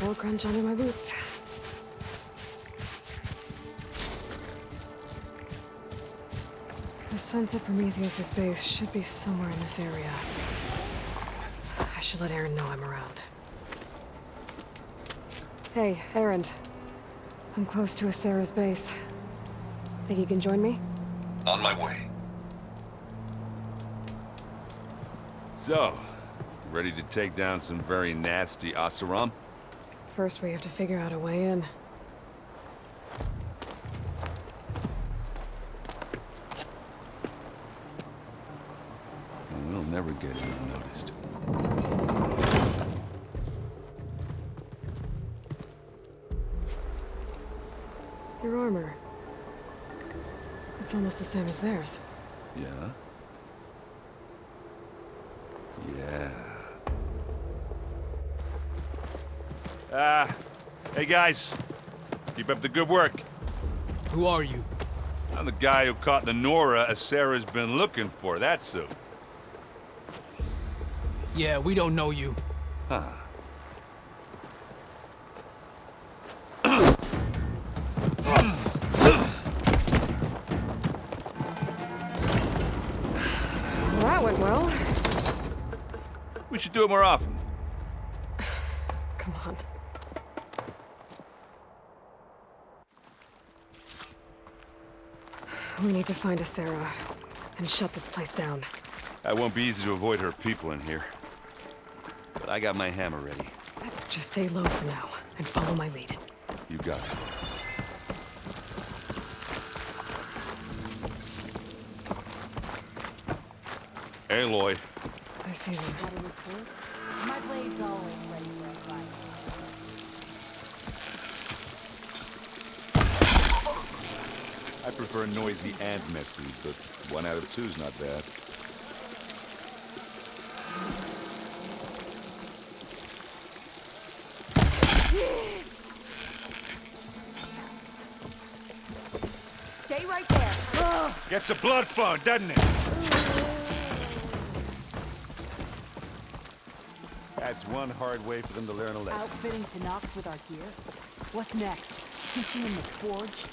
cobalt crunch under my boots. The Sunset Prometheus' base should be somewhere in this area. I should let Aaron know I'm around. Hey, Aaron. I'm close to Sarah's base. Think you can join me? On my way. So, ready to take down some very nasty Oseram? First, we have to figure out a way in. We'll never get unnoticed. Your armor. It's almost the same as theirs. Yeah? Yeah. Hey guys. Keep up the good work. Who are you? I'm the guy who caught the Nora Sarah's been looking for, that's who. Yeah, we don't know you. Huh. That went well. We should do it more often. Come on. We need to find a Sarah and shut this place down. It won't be easy to avoid her people in here. But I got my hammer ready. Just stay low for now and follow my lead. You got it. Aloy. I see them. My blade's always ready for a fight. I prefer noisy and messy, but 1 out of 2's not bad. Stay right there. Gets a blood flowing, doesn't it? That's one hard way for them to learn a lesson. Outfitting Tanox with our gear. What's next? Teaching them the forge?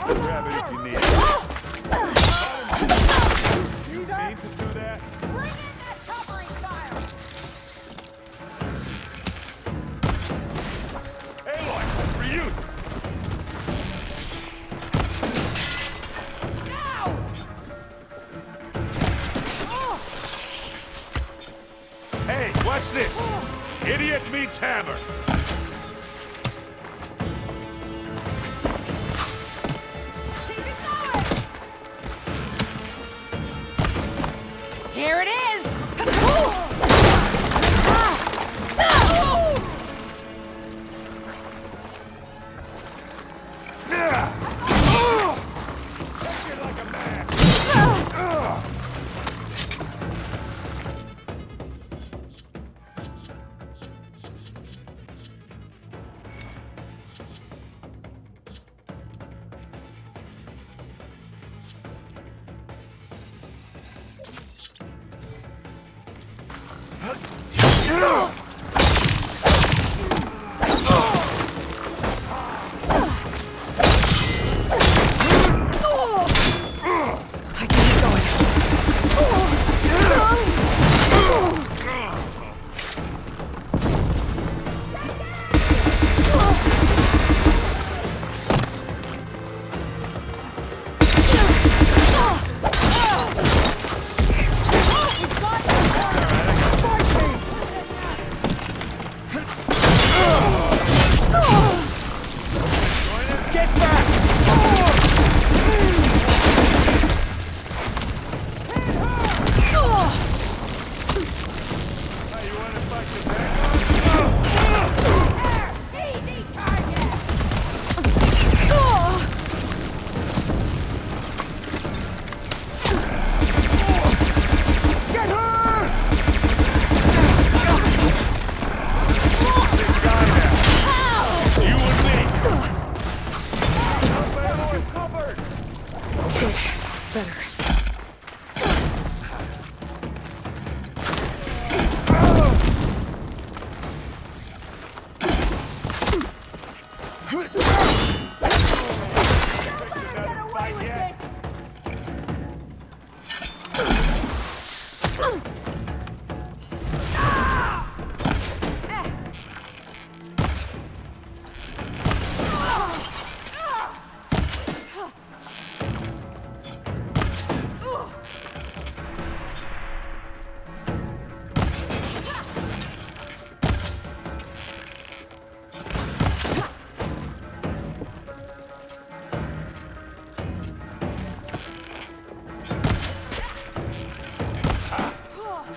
Grab it if you need it. You mean to do that? Bring in that covering fire! Aloy, for you! No! Hey, watch this! Idiot meets hammer! Here it is!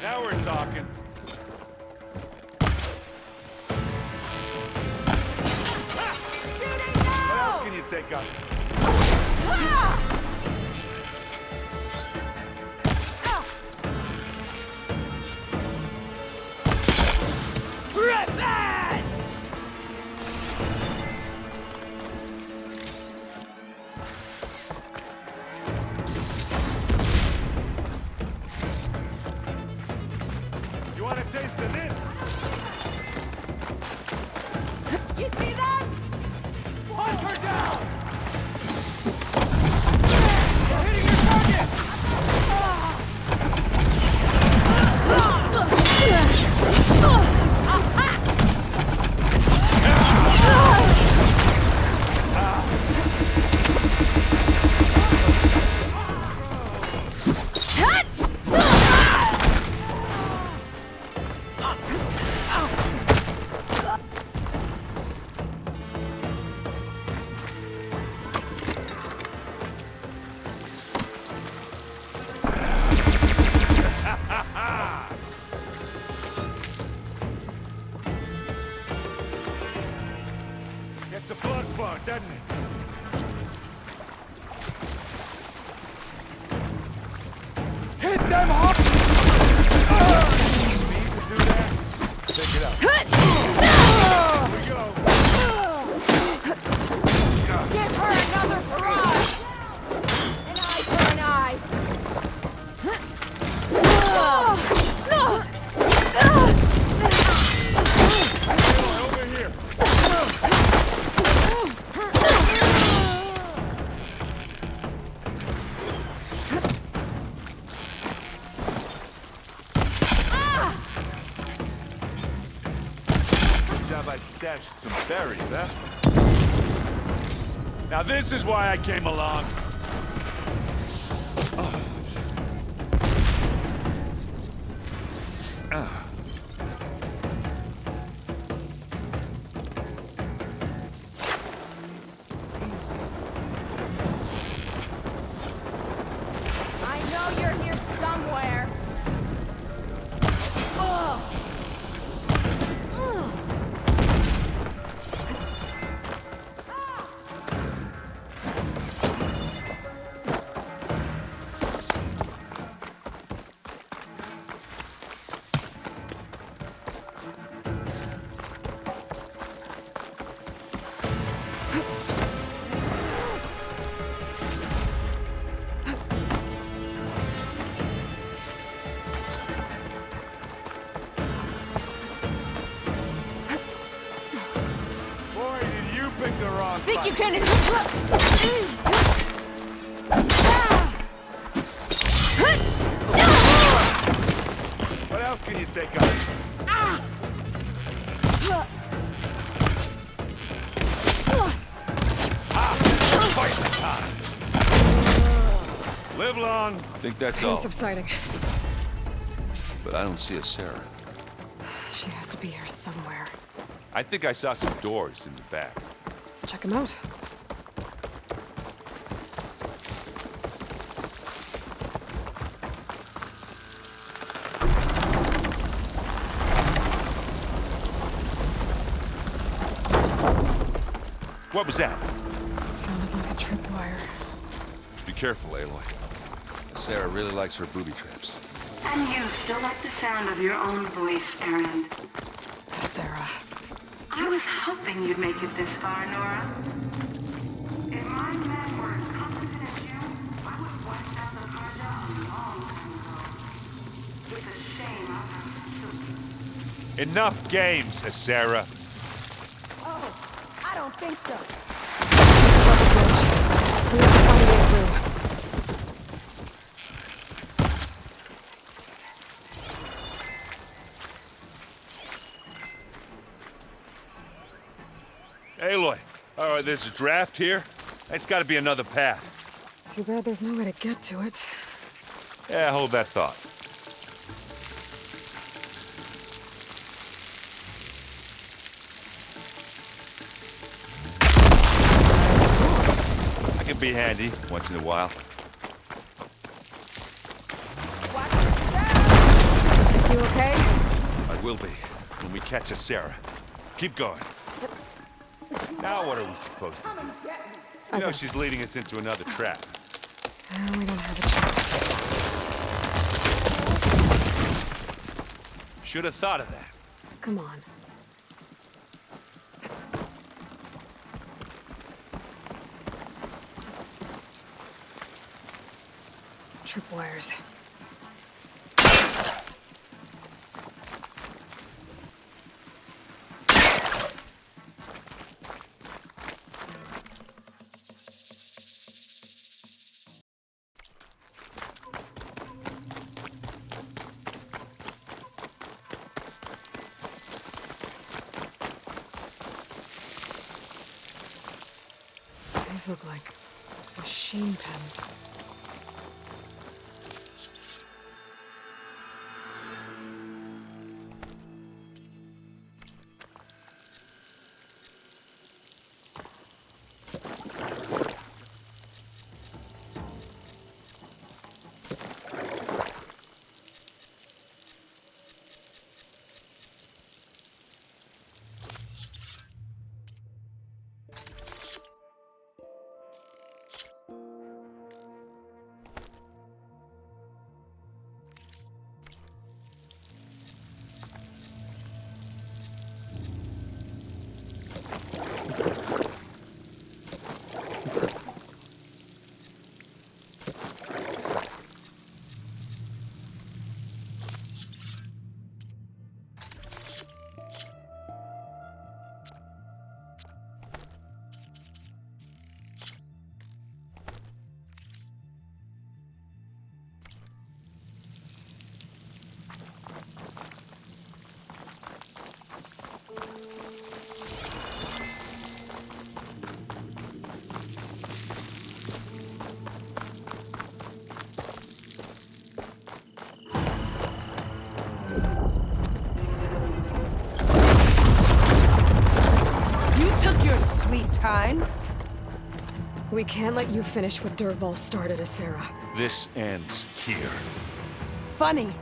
Now we're talking. What else can you take us? You want a taste of this? You see that? Hunt her down! We're hitting your target! Gets a blood bug, doesn't it? Hit them hard! Need to do that? Take it out. Here we go. Give her another barrage! An eye for an eye! Over here. Good job I stashed some berries, huh? Now this is why I came along. I know you're here somewhere. Boy, did you pick the wrong Think you fight. can What else can you take us? Fight time. Live long. I think that's Pain all, subsiding. but I don't see a Sarah. She has to be here somewhere. I think I saw some doors in the back. Let's check him out. What was that? It sounded like a tripwire. Be careful, Aloy. Sarah really likes her booby traps. And you still like the sound of your own voice, Aaron. Sarah. I was hoping you'd make it this far, Nora. If my men were as competent as you, I would have wiped out the Karja a long time ago. It's a shame I'll have to. Enough games, Sarah. Oh, I don't think so. We have to find a way through. Aloy, there's a draft here. It's gotta be another path. Too bad there's no way to get to it. Yeah, hold that thought. I can be handy once in a while. You okay? I will be when we catch a Sarah. Keep going. Now what are we supposed to do? You know she's leading us into another trap. We don't have a choice. Should have thought of that. Come on. Tripwires. These look like machine pens. Time? We can't let you finish what Dervahl started, Sarah. This ends here. Funny.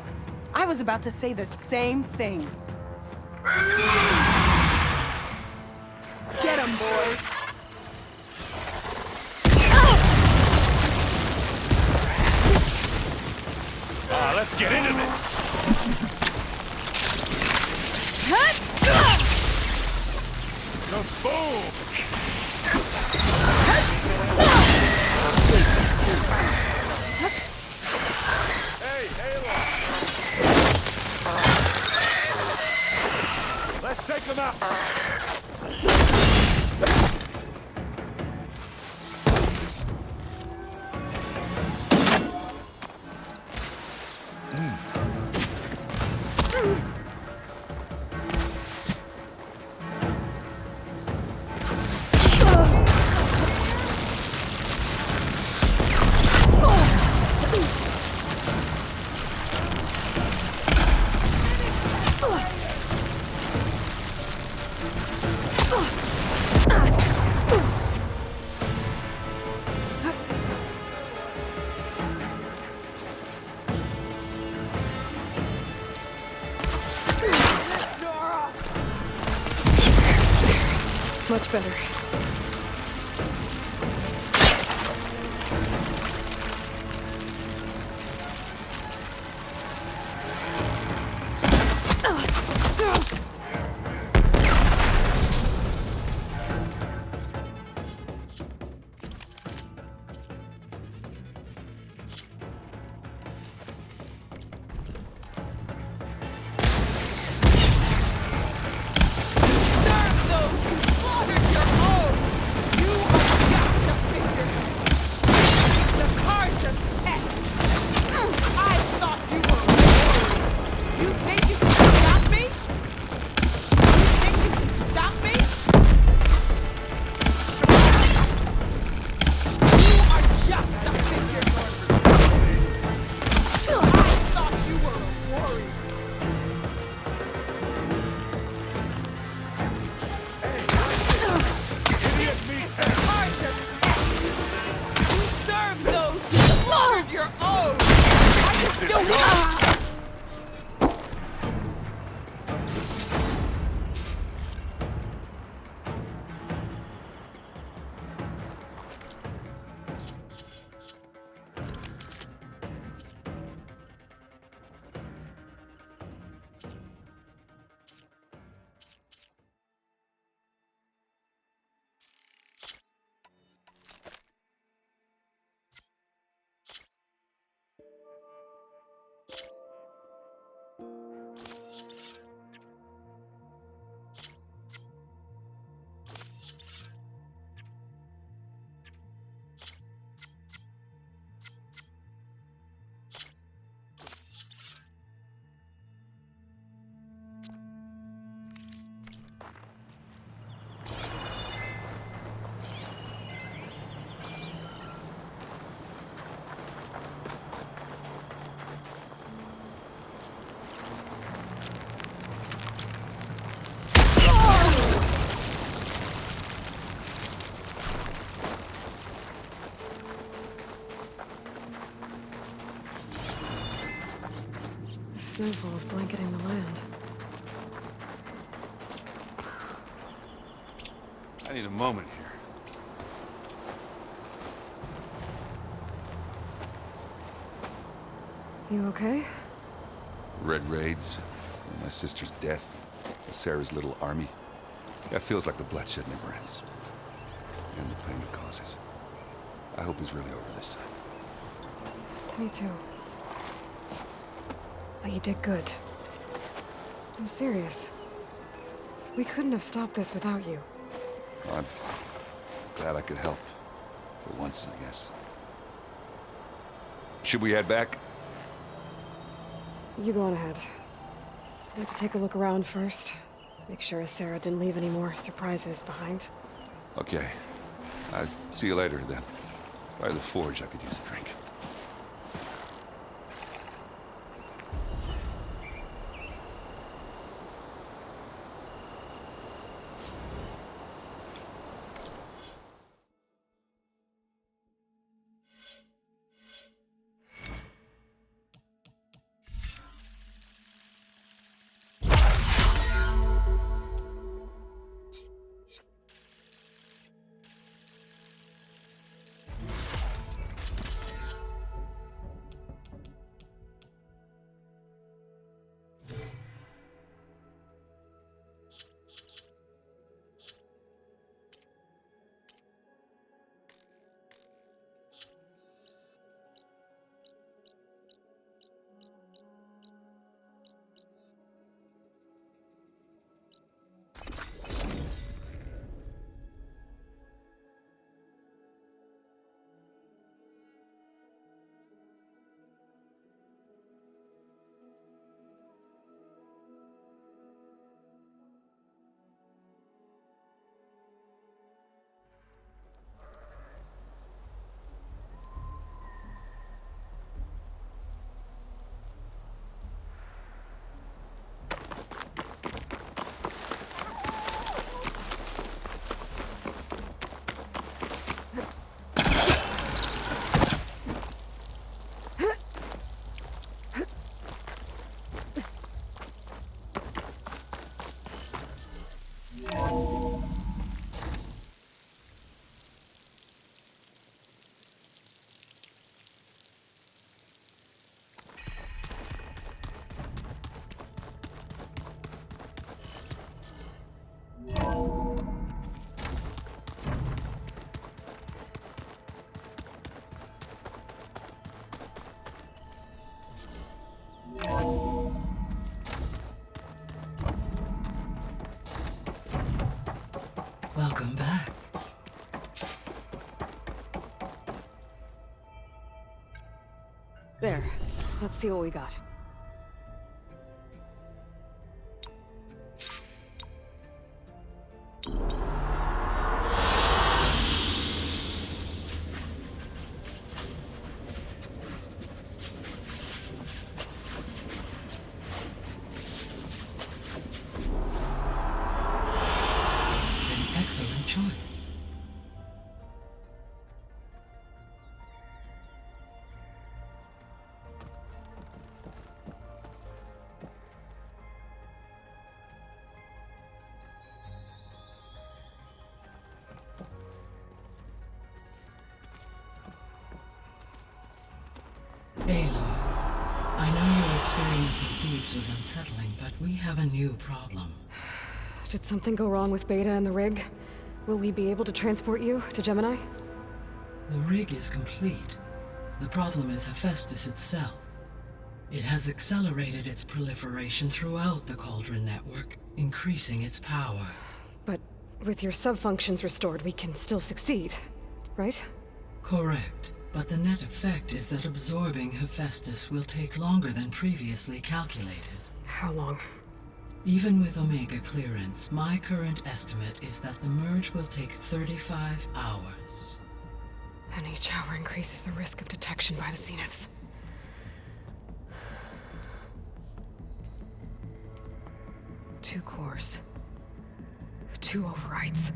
I was about to say the same thing. Get 'em, boys! Let's get into this! Boom! Hey, Aloy! Let's take him out! Much better. Snowfall's blanketing the land. I need a moment here. You okay? Red raids, my sister's death, Sarah's little army. Yeah, it feels like the bloodshed never ends. And the pain it causes. I hope he's really over this time. Me too. But you did good. I'm serious. We couldn't have stopped this without you. I'm glad I could help. For once, I guess. Should we head back? You go on ahead. I'd like to take a look around first. Make sure Sarah didn't leave any more surprises behind. Okay. I'll see you later, then. By the forge, I could use a drink. Welcome back. There. Let's see what we got. An excellent choice. Aloy, I know your experience in Thebes was unsettling, but we have a new problem. Did something go wrong with Beta and the rig? Will we be able to transport you to Gemini? The rig is complete. The problem is Hephaestus itself. It has accelerated its proliferation throughout the Cauldron network, increasing its power. But with your sub-functions restored, we can still succeed, right? Correct. But the net effect is that absorbing Hephaestus will take longer than previously calculated. How long? Even with Omega clearance, my current estimate is that the merge will take 35 hours. And each hour increases the risk of detection by the Zeniths. Two cores. Two overrides.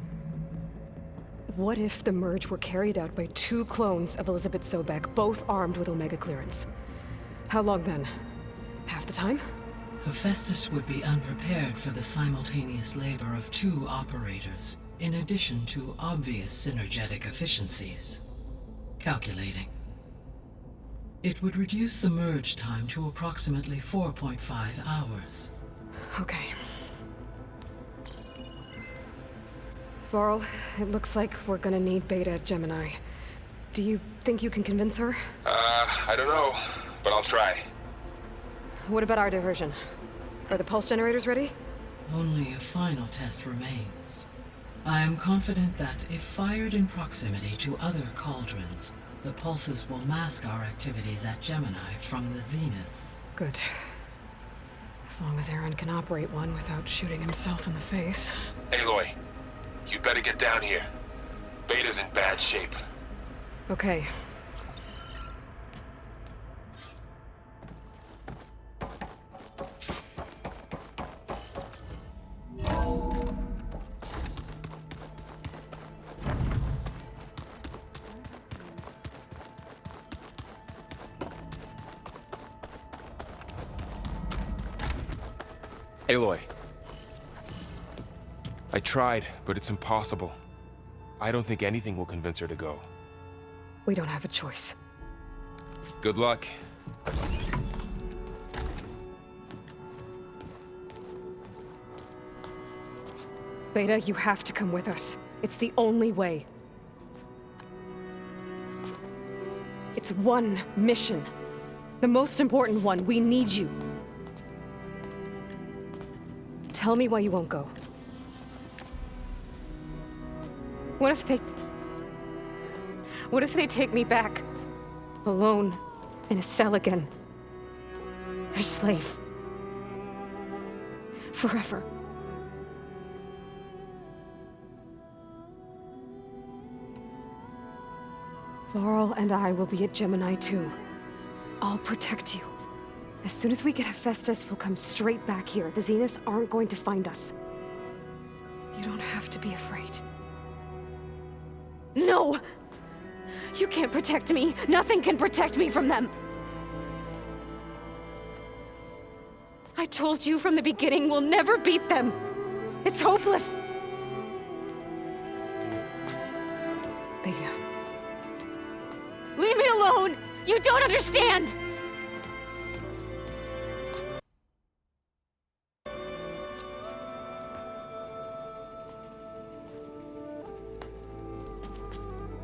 What if the merge were carried out by two clones of Elizabeth Sobek, both armed with Omega clearance? How long then? Half the time? Hephaestus would be unprepared for the simultaneous labor of 2 operators, in addition to obvious synergetic efficiencies. Calculating. It would reduce the merge time to approximately 4.5 hours. Okay. Varl, it looks like we're gonna need Beta at Gemini. Do you think you can convince her? I don't know, but I'll try. What about our diversion? Are the pulse generators ready? Only a final test remains. I am confident that if fired in proximity to other cauldrons, the pulses will mask our activities at Gemini from the zeniths. Good. As long as Aaron can operate one without shooting himself in the face. Aloy, you better get down here. Beta's in bad shape. Okay. Aloy. I tried, but it's impossible. I don't think anything will convince her to go. We don't have a choice. Good luck. Beta, you have to come with us. It's the only way. It's one mission. The most important one. We need you. Tell me why you won't go. What if they take me back? Alone, in a cell again. Their slave. Forever. Varl and I will be at Gemini too. I'll protect you. As soon as we get Hephaestus, we'll come straight back here. The Zeniths aren't going to find us. You don't have to be afraid. No! You can't protect me. Nothing can protect me from them. I told you from the beginning, we'll never beat them. It's hopeless. Beta. Leave me alone! You don't understand!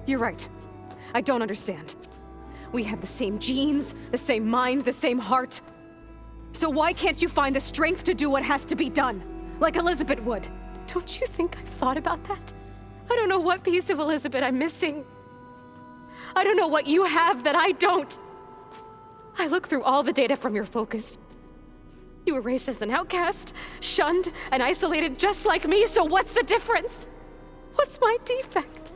You're right. I don't understand. We have the same genes, the same mind, the same heart. So why can't you find the strength to do what has to be done? Like Elizabeth would. Don't you think I've thought about that? I don't know what piece of Elizabeth I'm missing. I don't know what you have that I don't. I look through all the data from your focus. You were raised as an outcast, shunned, and isolated just like me, so what's the difference? What's my defect?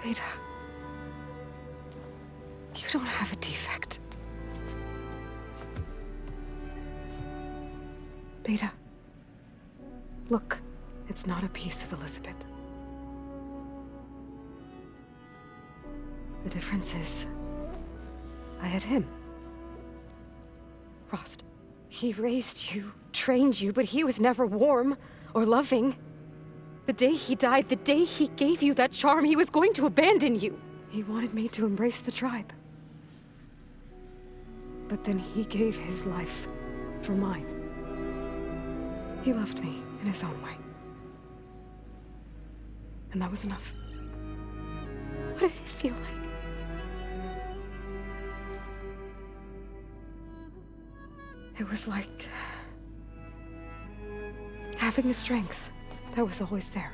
Beta, you don't have a defect. Beta, look, it's not a piece of Elizabeth. The difference is, I had him. Frost. He raised you, trained you, but he was never warm or loving. The day he died, the day he gave you that charm, he was going to abandon you. He wanted me to embrace the tribe. But then he gave his life for mine. He loved me in his own way. And that was enough. What did it feel like? It was like having the strength that was always there.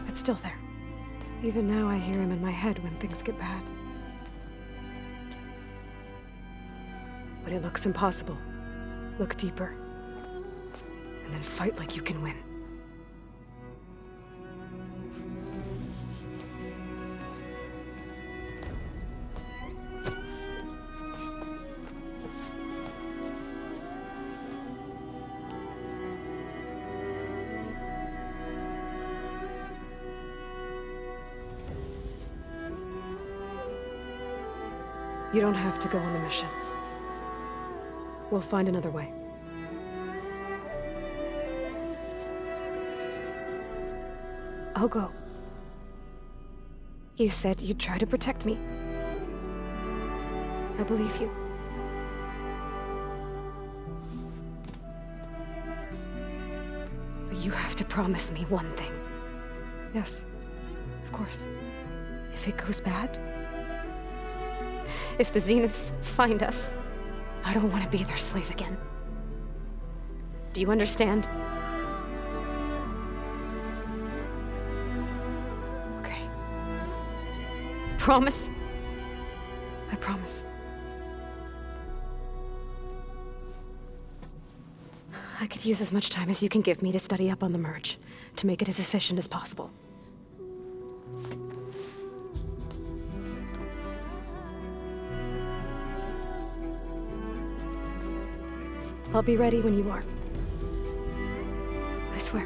It's still there. Even now I hear him in my head when things get bad. But it looks impossible. Look deeper. And then fight like you can win. You don't have to go on the mission. We'll find another way. I'll go. You said you'd try to protect me. I believe you. But you have to promise me one thing. Yes, of course. If it goes bad, if the Zeniths find us, I don't want to be their slave again. Do you understand? Okay. Promise? I promise. I could use as much time as you can give me to study up on the merge, to make it as efficient as possible. I'll be ready when you are. I swear.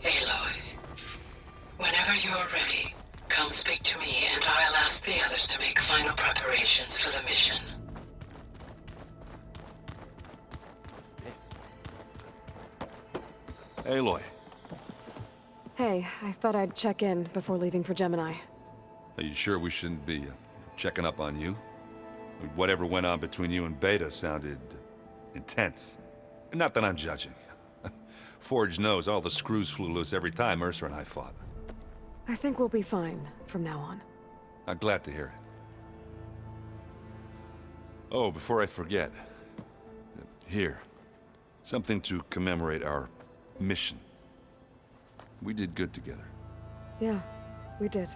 Aloy, whenever you're ready, come speak to me and I'll ask the others to make final preparations for the mission. Aloy. Hey, I thought I'd check in before leaving for Gemini. Are you sure we shouldn't be checking up on you? Whatever went on between you and Beta sounded intense. Not that I'm judging. Forge knows all the screws flew loose every time Mercer and I fought. I think we'll be fine from now on. I'm glad to hear it. Oh, before I forget. Here. Something to commemorate our mission. We did good together. Yeah, we did.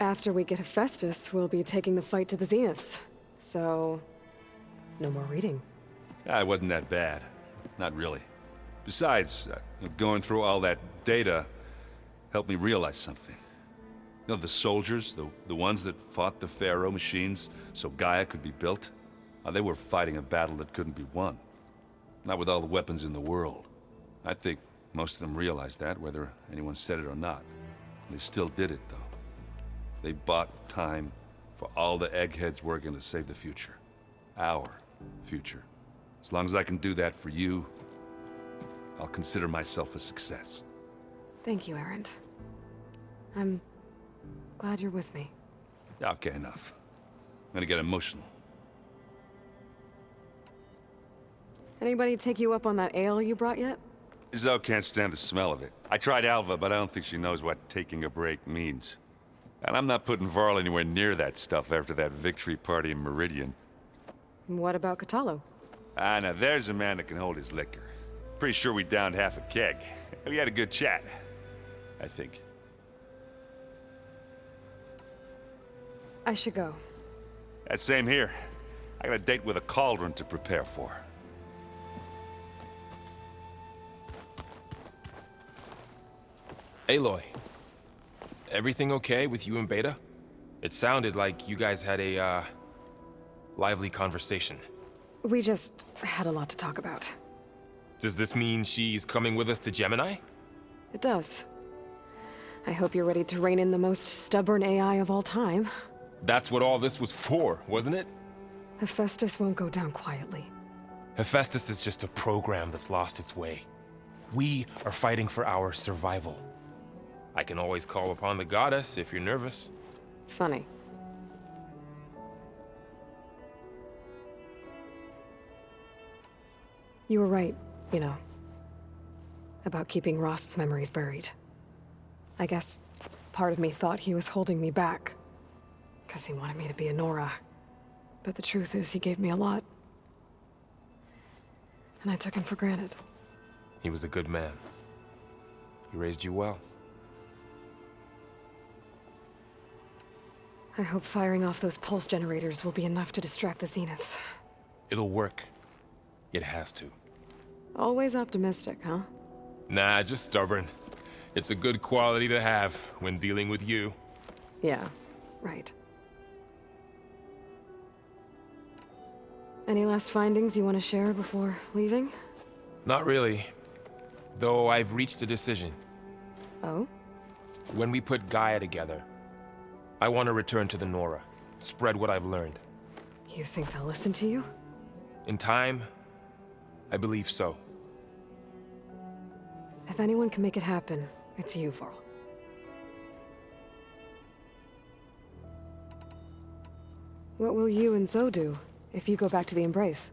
After we get Hephaestus, we'll be taking the fight to the Zeniths. So, no more reading. It wasn't that bad. Not really. Besides, going through all that data helped me realize something. You know, the soldiers, the ones that fought the Pharaoh machines so Gaia could be built, they were fighting a battle that couldn't be won. Not with all the weapons in the world. I think most of them realized that, whether anyone said it or not. They still did it, though. They bought time for all the eggheads working to save the future. Our future. As long as I can do that for you, I'll consider myself a success. Thank you, Erend. I'm glad you're with me. Yeah, okay, enough. I'm gonna get emotional. Anybody take you up on that ale you brought yet? Zoe can't stand the smell of it. I tried Alva, but I don't think she knows what taking a break means. And I'm not putting Varl anywhere near that stuff after that victory party in Meridian. What about Catalo? Now there's a man that can hold his liquor. Pretty sure we downed half a keg. We had a good chat, I think. I should go. Same here. I got a date with a cauldron to prepare for. Aloy, everything okay with you and Beta? It sounded like you guys had a, lively conversation. We just had a lot to talk about. Does this mean she's coming with us to Gemini? It does. I hope you're ready to rein in the most stubborn AI of all time. That's what all this was for, wasn't it? Hephaestus won't go down quietly. Hephaestus is just a program that's lost its way. We are fighting for our survival. I can always call upon the goddess if you're nervous. Funny. You were right, you know, about keeping Rost's memories buried. I guess part of me thought he was holding me back, because he wanted me to be a Nora. But the truth is, he gave me a lot. And I took him for granted. He was a good man. He raised you well. I hope firing off those pulse generators will be enough to distract the Zeniths. It'll work. It has to. Always optimistic, huh? Nah, just stubborn. It's a good quality to have when dealing with you. Yeah, right. Any last findings you want to share before leaving? Not really. Though I've reached a decision. Oh? When we put Gaia together, I want to return to the Nora. Spread what I've learned. You think they'll listen to you? In time, I believe so. If anyone can make it happen, it's you, Varl. What will you and Zoe do if you go back to the Embrace?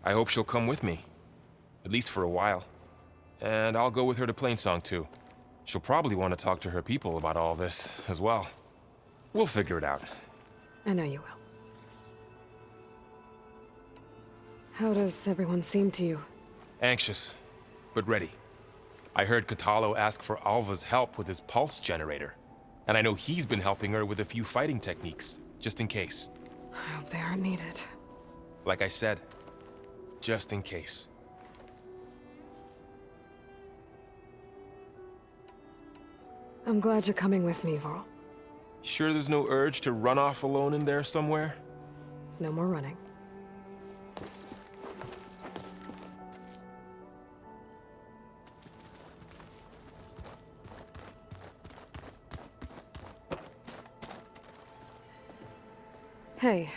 I hope she'll come with me. At least for a while. And I'll go with her to Plainsong too. She'll probably want to talk to her people about all this as well. We'll figure it out. I know you will. How does everyone seem to you? Anxious, but ready. I heard Katalo ask for Alva's help with his pulse generator. And I know he's been helping her with a few fighting techniques, just in case. I hope they aren't needed. Like I said, just in case. I'm glad you're coming with me, Varl. Sure there's no urge to run off alone in there somewhere? No more running. Hey,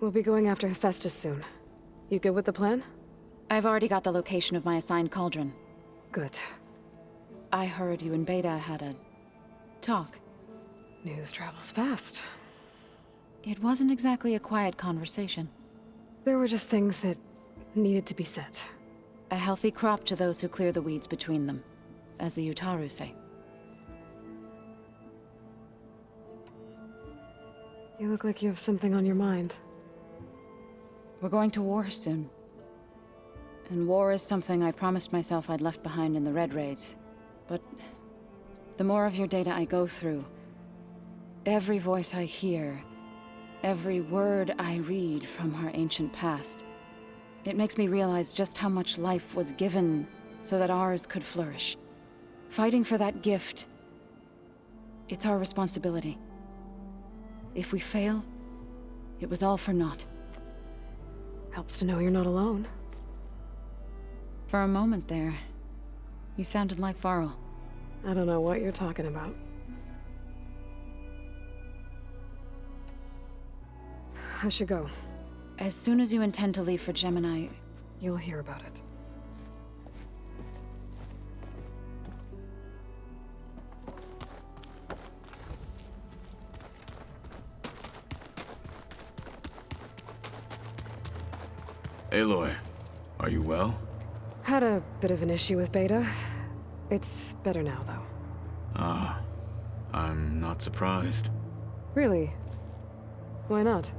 we'll be going after Hephaestus soon. You good with the plan? I've already got the location of my assigned cauldron. Good. I heard you and Beta had a talk. News travels fast. It wasn't exactly a quiet conversation. There were just things that needed to be said. A healthy crop to those who clear the weeds between them, as the Utaru say. You look like you have something on your mind. We're going to war soon. And war is something I promised myself I'd left behind in the Red Raids. But the more of your data I go through, every voice I hear, every word I read from our ancient past, it makes me realize just how much life was given so that ours could flourish. Fighting for that gift, it's our responsibility. If we fail, it was all for naught. Helps to know you're not alone. For a moment there, you sounded like Varl. I don't know what you're talking about. I should go. As soon as you intend to leave for Gemini, you'll hear about it. Aloy, are you well? Had a bit of an issue with Beta. It's better now, though. Ah, I'm not surprised. Really? Why not?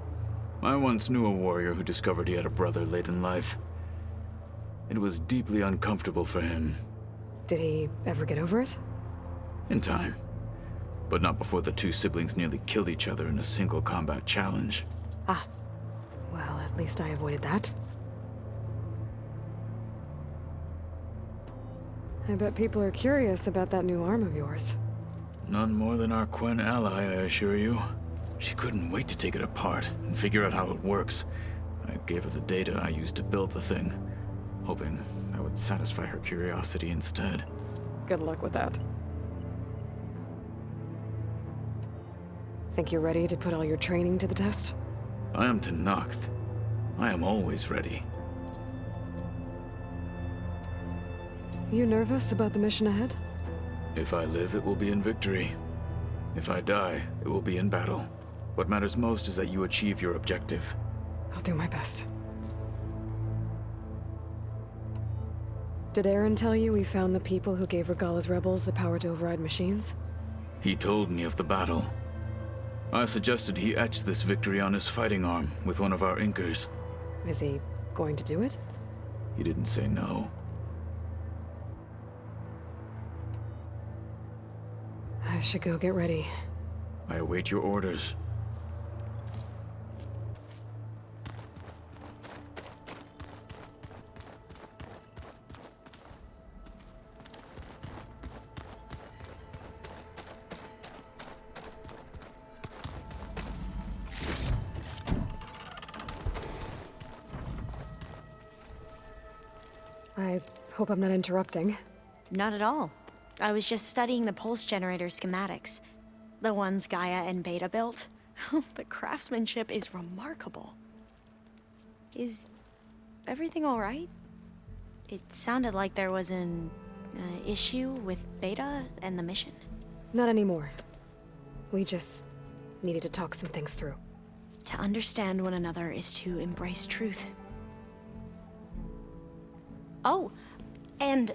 I once knew a warrior who discovered he had a brother late in life. It was deeply uncomfortable for him. Did he ever get over it? In time. But not before the two siblings nearly killed each other in a single combat challenge. Ah. Well, at least I avoided that. I bet people are curious about that new arm of yours. None more than our Quen ally, I assure you. She couldn't wait to take it apart and figure out how it works. I gave her the data I used to build the thing, hoping that would satisfy her curiosity instead. Good luck with that. Think you're ready to put all your training to the test? I am Tenakth. I am always ready. You nervous about the mission ahead? If I live, it will be in victory. If I die, it will be in battle. What matters most is that you achieve your objective. I'll do my best. Did Aaron tell you we found the people who gave Regala's rebels the power to override machines? He told me of the battle. I suggested he etch this victory on his fighting arm with one of our inkers. Is he going to do it? He didn't say no. I should go get ready. I await your orders. I hope I'm not interrupting. Not at all. I was just studying the pulse generator schematics. The ones Gaia and Beta built. The craftsmanship is remarkable. Is everything all right? It sounded like there was an issue with Beta and the mission. Not anymore. We just needed to talk some things through. To understand one another is to embrace truth. Oh, and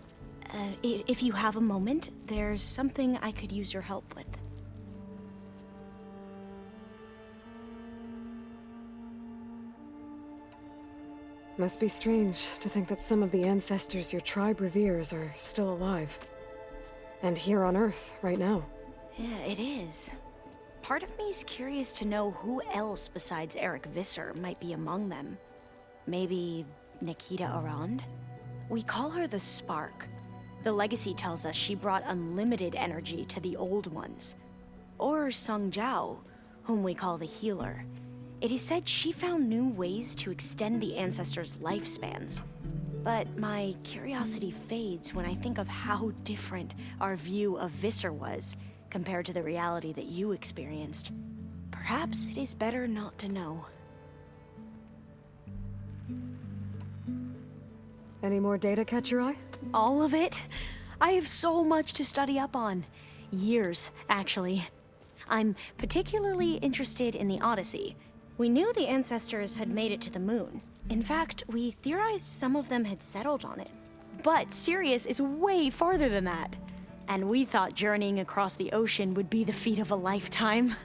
if you have a moment, there's something I could use your help with. Must be strange to think that some of the ancestors your tribe reveres are still alive. And here on Earth, right now. Yeah, it is. Part of me's curious to know who else besides Eric Visser might be among them. Maybe Nikita Arand? We call her the Spark. The legacy tells us she brought unlimited energy to the old ones. Or Sung Jiao, whom we call the Healer. It is said she found new ways to extend the ancestors' lifespans. But my curiosity fades when I think of how different our view of Visser was compared to the reality that you experienced. Perhaps it is better not to know. Any more data catch your eye? All of it? I have so much to study up on. Years, actually. I'm particularly interested in the Odyssey. We knew the ancestors had made it to the moon. In fact, we theorized some of them had settled on it. But Sirius is way farther than that. And we thought journeying across the ocean would be the feat of a lifetime.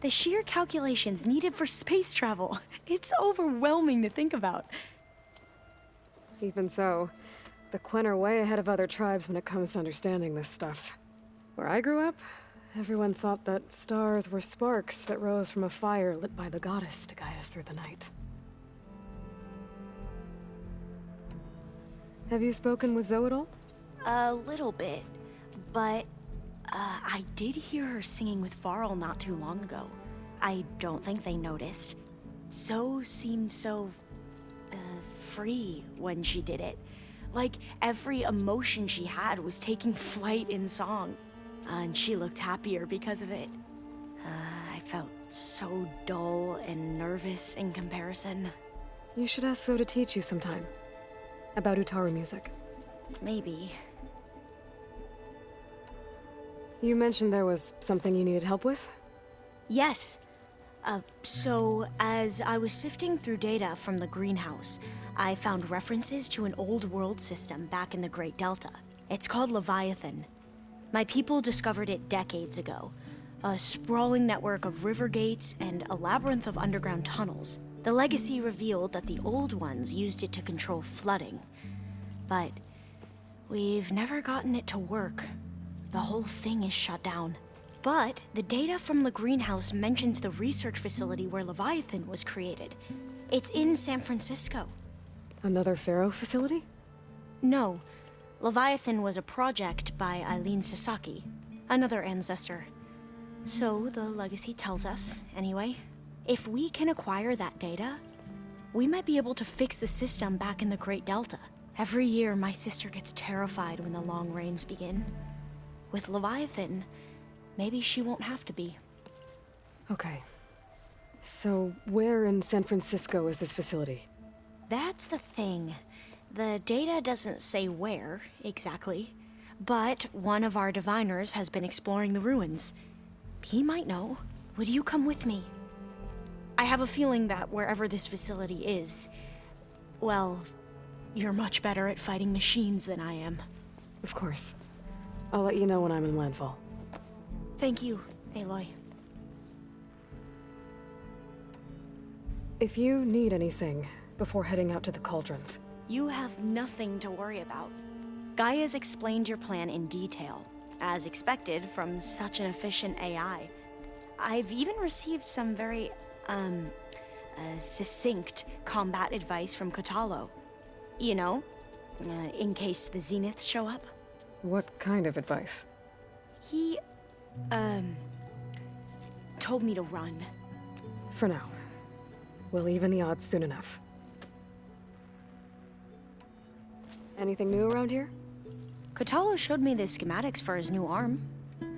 The sheer calculations needed for space travel, it's overwhelming to think about. Even so, the Quen are way ahead of other tribes when it comes to understanding this stuff. Where I grew up, everyone thought that stars were sparks that rose from a fire lit by the goddess to guide us through the night. Have you spoken with Zoe at all? A little bit, but I did hear her singing with Varl not too long ago. I don't think they noticed. Zoe seemed so free when she did it. Like every emotion she had was taking flight in song. And she looked happier because of it. I felt so dull and nervous in comparison. You should ask Zoe to teach you sometime. About Utaru music. Maybe. You mentioned there was something you needed help with? Yes. So, as I was sifting through data from the greenhouse, I found references to an old world system back in the Great Delta. It's called Leviathan. My people discovered it decades ago. A sprawling network of river gates and a labyrinth of underground tunnels. The legacy revealed that the old ones used it to control flooding. But we've never gotten it to work. The whole thing is shut down. But the data from the greenhouse mentions the research facility where Leviathan was created. It's in San Francisco. Another Pharaoh facility? No. Leviathan was a project by Eileen Sasaki, another ancestor. So the legacy tells us, anyway. If we can acquire that data, we might be able to fix the system back in the Great Delta. Every year, my sister gets terrified when the long rains begin. With Leviathan, maybe she won't have to be. Okay. So, where in San Francisco is this facility? That's the thing. The data doesn't say where, exactly. But one of our diviners has been exploring the ruins. He might know. Would you come with me? I have a feeling that wherever this facility is, well, you're much better at fighting machines than I am. Of course. I'll let you know when I'm in landfall. Thank you, Aloy. If you need anything before heading out to the cauldrons... You have nothing to worry about. Gaia's explained your plan in detail, as expected from such an efficient AI. I've even received some very, succinct combat advice from Kotalo. You know, in case the Zeniths show up. What kind of advice? He, told me to run. For now. We'll even the odds soon enough. Anything new around here? Kotalo showed me the schematics for his new arm.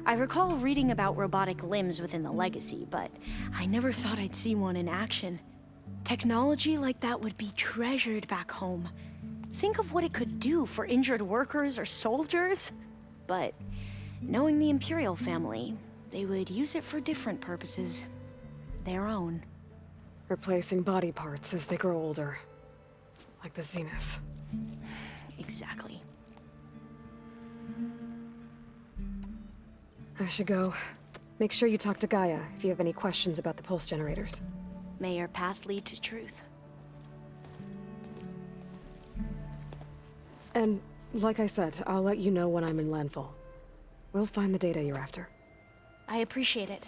I recall reading about robotic limbs within the Legacy, but I never thought I'd see one in action. Technology like that would be treasured back home. Think of what it could do for injured workers or soldiers. But knowing the Imperial family, they would use it for different purposes. Their own. Replacing body parts as they grow older. Like the Zeniths. Exactly. I should go. Make sure you talk to Gaia if you have any questions about the pulse generators. May your path lead to truth. And, like I said, I'll let you know when I'm in landfall. We'll find the data you're after. I appreciate it.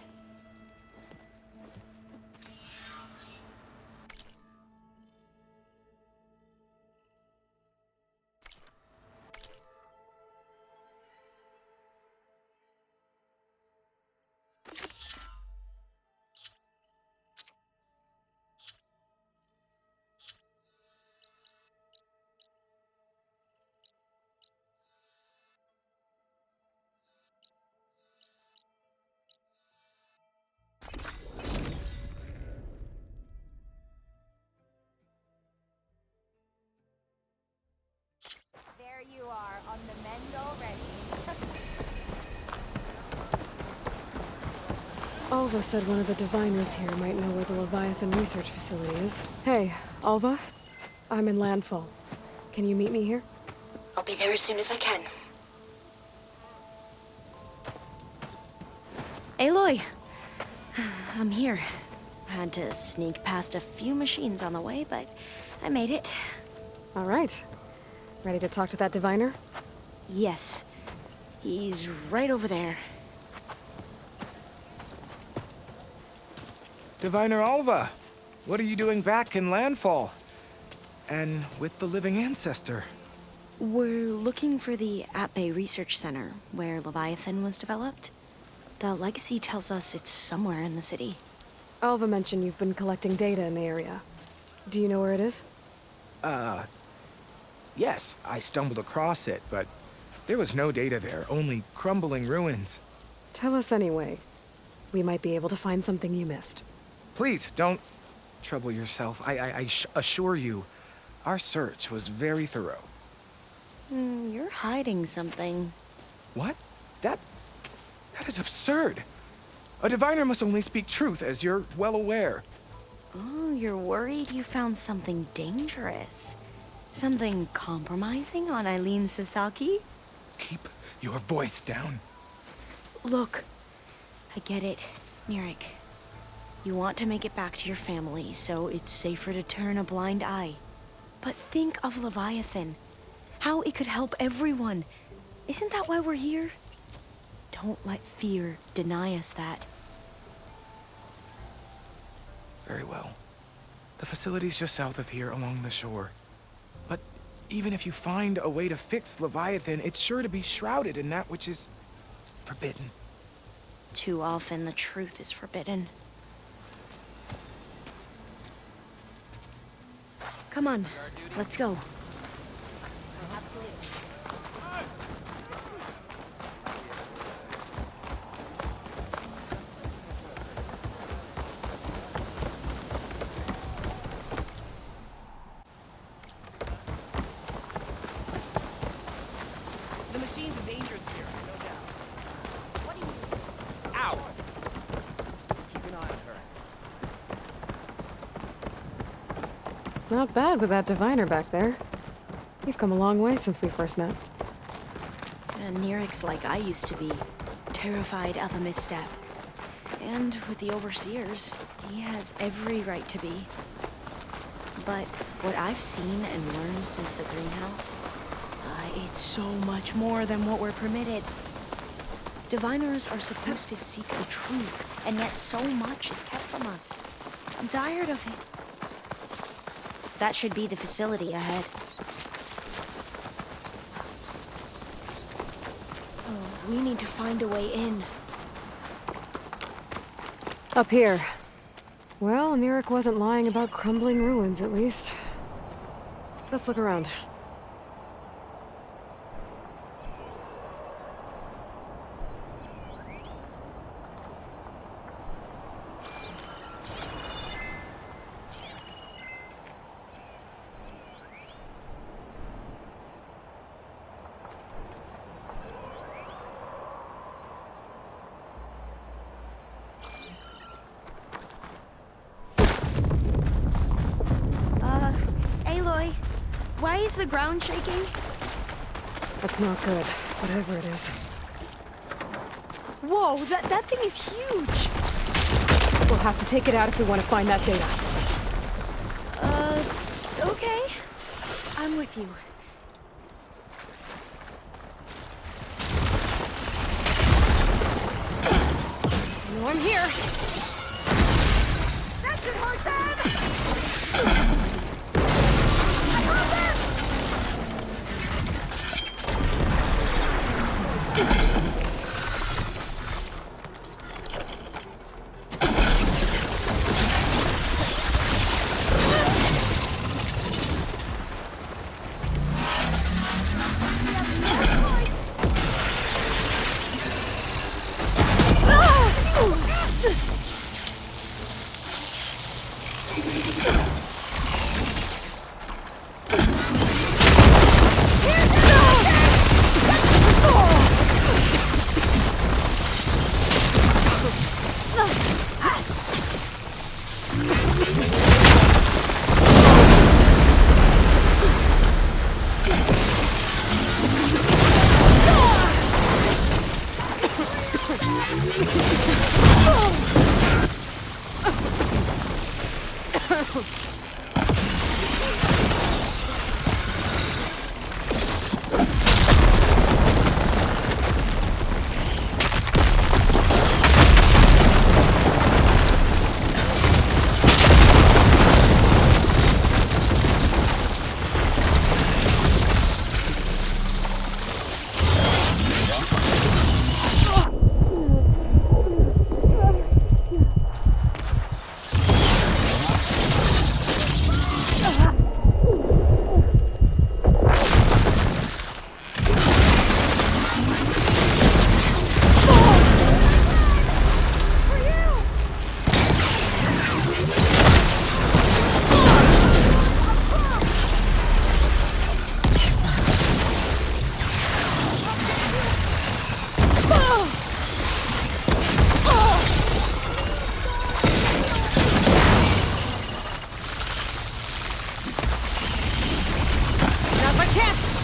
There you are, on the mend already. Alva said one of the diviners here might know where the Leviathan research facility is. Hey, Alva? I'm in landfall. Can you meet me here? I'll be there as soon as I can. Aloy! I'm here. Had to sneak past a few machines on the way, but I made it. All right. Ready to talk to that diviner? Yes. He's right over there. Diviner Alva, what are you doing back in Landfall? And with the living ancestor? We're looking for the At-Bay Research Center, where Leviathan was developed. The Legacy tells us it's somewhere in the city. Alva mentioned you've been collecting data in the area. Do you know where it is? Yes, I stumbled across it, but there was no data there, only crumbling ruins. Tell us anyway. We might be able to find something you missed. Please, don't trouble yourself. I assure you, our search was very thorough. You're hiding something. What? That is absurd. A diviner must only speak truth, as you're well aware. Oh, you're worried you found something dangerous. Something compromising on Eileen Sasaki? Keep your voice down. Look, I get it, Nirik. You want to make it back to your family, so it's safer to turn a blind eye. But think of Leviathan. How it could help everyone. Isn't that why we're here? Don't let fear deny us that. Very well. The facility's just south of here, along the shore. But even if you find a way to fix Leviathan, it's sure to be shrouded in that which is forbidden. Too often the truth is forbidden. Come on, let's go. The machines are dangerous here, no doubt. What do you... Ow! Keep an eye on her. Not bad with that diviner back there. You've come a long way since we first met. And Nirik's like I used to be, terrified of a misstep. And with the Overseers, he has every right to be. But what I've seen and learned since the greenhouse, it's so much more than what we're permitted. Diviners are supposed to seek the truth, and yet so much is kept from us. I'm tired of it. That should be the facility ahead. Oh, we need to find a way in. Up here. Well, Mirik wasn't lying about crumbling ruins, at least. Let's look around. Aloy, why is the ground shaking? That's not good, whatever it is. Whoa, that thing is huge! We'll have to take it out if we want to find that data. Okay. I'm with you. No, I'm here! That's it, Martin! Now's my chance!